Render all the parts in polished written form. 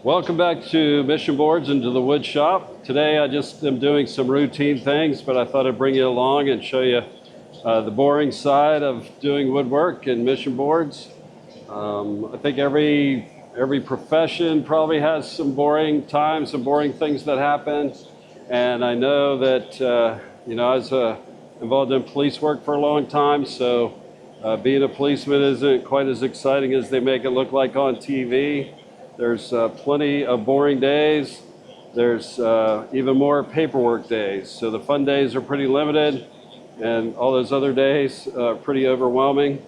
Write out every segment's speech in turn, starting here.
Welcome back to Mission Boards and to the wood shop. Today I just am doing some routine things, but I thought I'd bring you along and show you the boring side of doing woodwork and Mission Boards. I think every profession probably has some boring times, some boring things that happen. And I know that, I was involved in police work for a long time, so being a policeman isn't quite as exciting as they make it look like on TV. There's plenty of boring days. There's even more paperwork days. So the fun days are pretty limited, and all those other days are pretty overwhelming.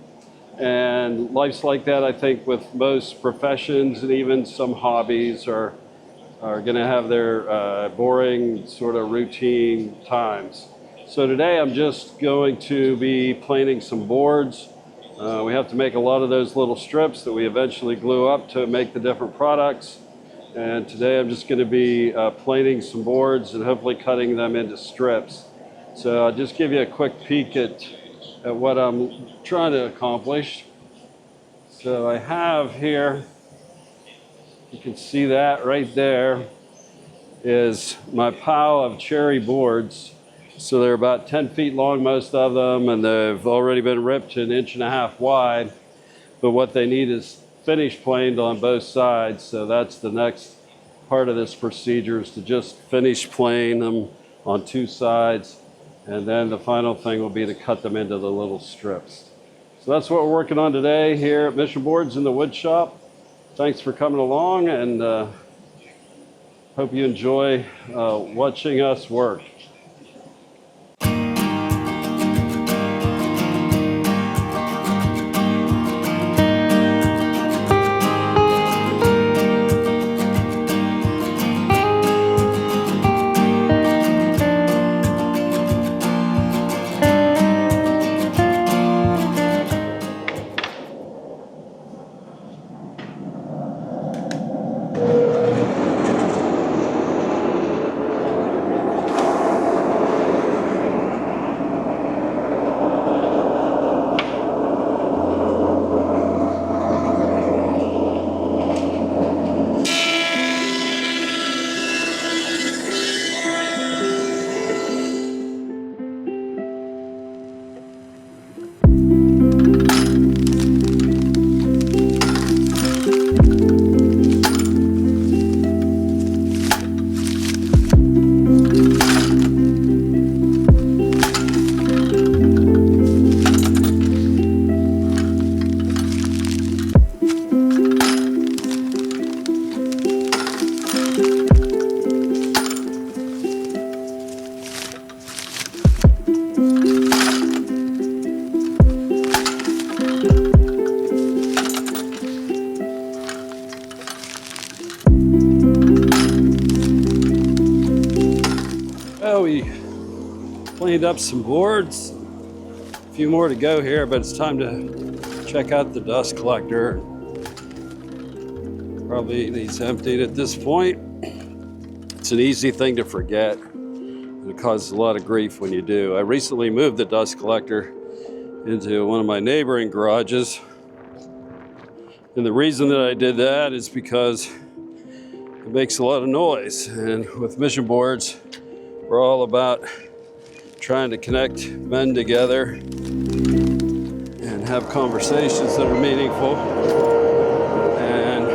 And life's like that, I think, with most professions, and even some hobbies are going to have their boring sort of routine times. So today I'm just going to be planing some boards. We have to make a lot of those little strips that we eventually glue up to make the different products. And today I'm just going to be planing some boards and hopefully cutting them into strips. So I'll just give you a quick peek at what I'm trying to accomplish. So I have here, you can see that right there is my pile of cherry boards. So they're about 10 feet long, most of them, and they've already been ripped to 1.5 inches wide. But what they need is finish planed on both sides. So that's the next part of this procedure, is to just finish plane them on two sides. And then the final thing will be to cut them into the little strips. So that's what we're working on today here at Mission Boards in the wood shop. Thanks for coming along, and hope you enjoy watching us work. Well, we cleaned up some boards. A few more to go here, but it's time to check out the dust collector. Probably needs emptied at this point. It's an easy thing to forget, and it causes a lot of grief when you do. I recently moved the dust collector into one of my neighboring garages. And the reason that I did that is because it makes a lot of noise. And with Mission Boards, we're all about trying to connect men together and have conversations that are meaningful. And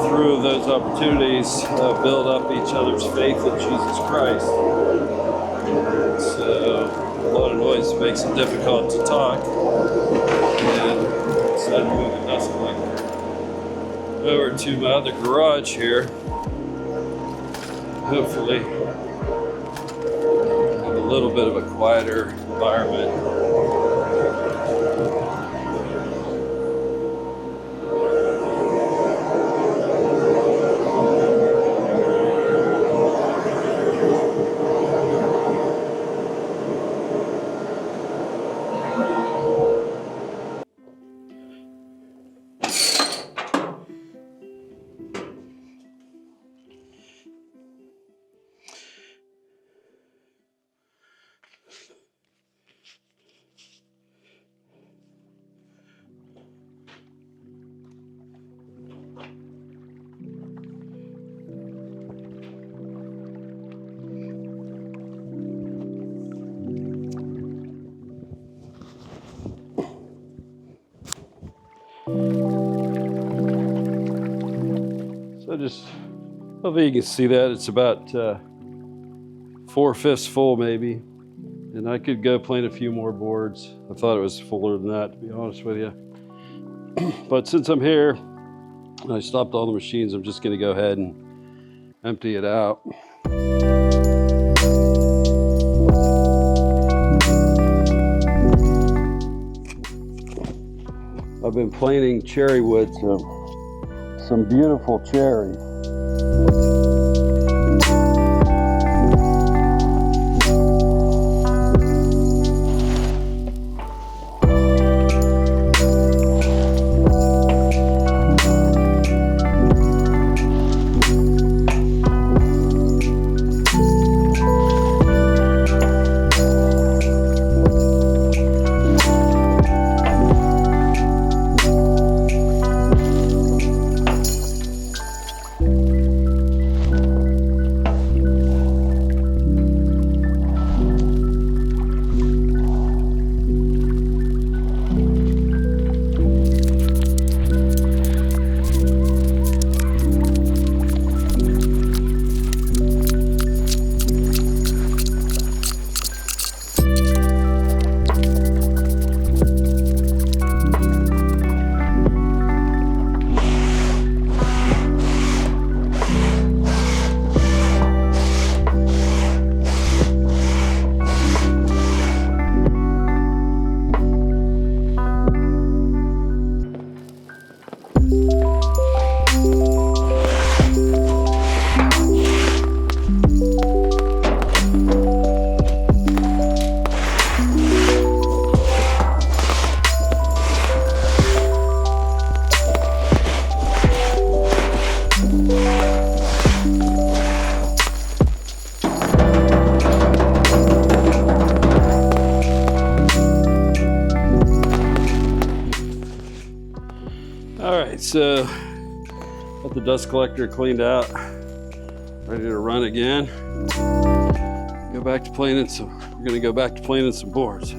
through those opportunities, build up each other's faith in Jesus Christ. So a lot of noise makes it difficult to talk. And so I moved the dust collector over to my other garage here. Hopefully have a little bit of a quieter environment. So just, hopefully you can see that. It's about 4/5 full maybe. And I could go plane a few more boards. I thought it was fuller than that, to be honest with you. But since I'm here, and I stopped all the machines, I'm just gonna go ahead and empty it out. I've been planing cherry wood, so some beautiful cherry. So, got the dust collector cleaned out, ready to run again. Go back to planing some. We're gonna go back to planing some boards.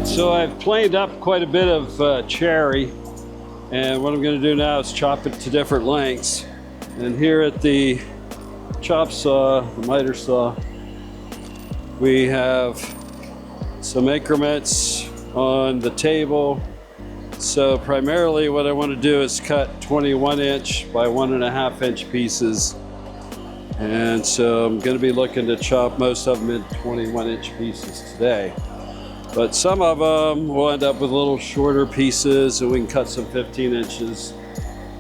So I've planed up quite a bit of cherry, and what I'm going to do now is chop it to different lengths. And here at the chop saw, the miter saw, we have some increments on the table. So primarily what I want to do is cut 21" by 1.5" pieces. And so I'm going to be looking to chop most of them in 21" pieces today. But some of them will end up with little shorter pieces, and we can cut some 15 inches.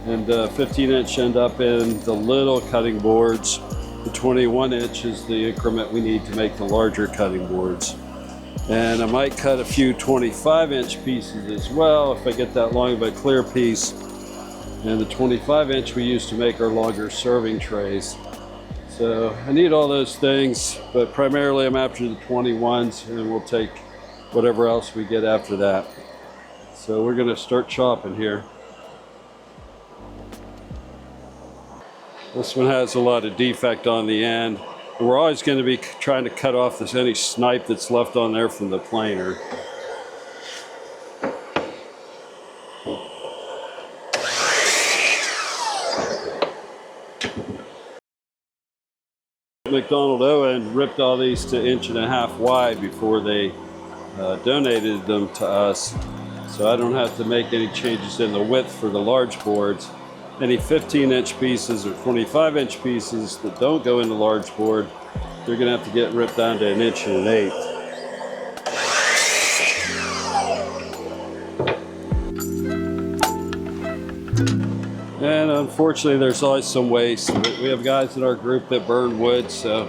And 15" end up in the little cutting boards. The 21" is the increment we need to make the larger cutting boards. And I might cut a few 25" pieces as well if I get that long of a clear piece. And the 25" we use to make our longer serving trays. So I need all those things, but primarily I'm after the 21s, and we'll take whatever else we get after that. So we're going to start chopping here. This one has a lot of defect on the end. We're always going to be trying to cut off any snipe that's left on there from the planer. McDonald Owen ripped all these to 1.5" wide before they donated them to us, so I don't have to make any changes in the width for the large boards. Any 15" pieces or 25" pieces that don't go in the large board, they're going to have to get ripped down to 1 1/8 inches. And unfortunately, there's always some waste. We have guys in our group that burn wood, so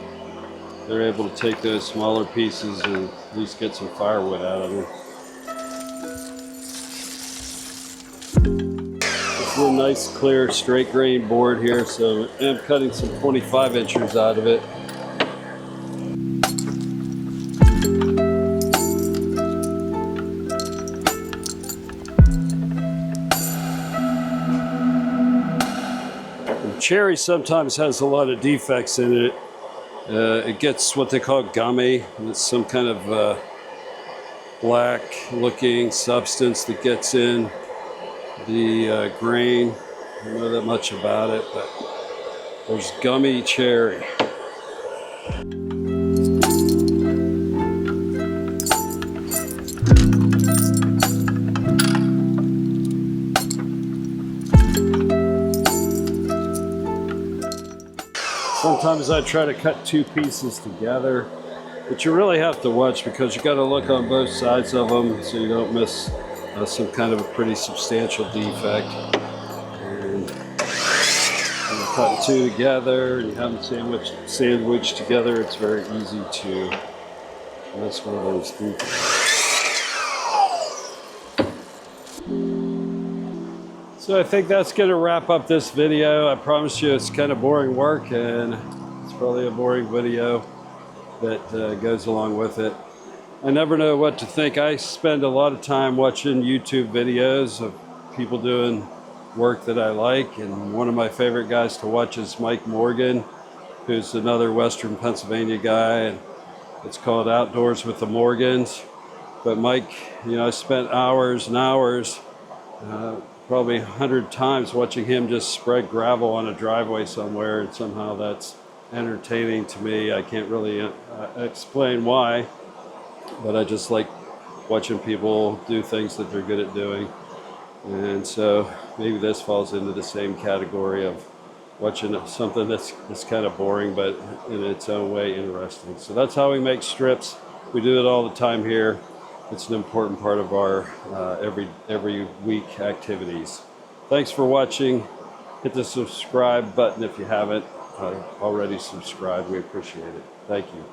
they're able to take those smaller pieces and at least get some firewood out of them. It's a nice, clear, straight grain board here, so I'm cutting some 25 inches out of it. Cherry sometimes has a lot of defects in it. It gets what they call gummy, and it's some kind of black looking substance that gets in the grain. I don't know that much about it, but there's gummy cherry. Sometimes I try to cut two pieces together, but you really have to watch because you got to look on both sides of them so you don't miss some kind of a pretty substantial defect. And you cut two together and you have them sandwiched together, it's very easy to miss one of those defects. So I think that's going to wrap up this video. I promise you it's kind of boring work, and it's probably a boring video that goes along with it. I never know what to think. I spend a lot of time watching YouTube videos of people doing work that I like, and one of my favorite guys to watch is Mike Morgan, who's another Western Pennsylvania guy, and it's called Outdoors with the Morgans. But Mike, you know, I spent hours and hours, probably 100 times watching him just spread gravel on a driveway somewhere, and somehow that's entertaining to me. I can't really explain why, but I just like watching people do things that they're good at doing. And so maybe this falls into the same category of watching something that's kind of boring, but in its own way interesting. So that's how we make strips. We do it all the time here. It's an important part of our every week activities. Thanks for watching. Hit the subscribe button if you haven't already subscribed. We appreciate it. Thank you.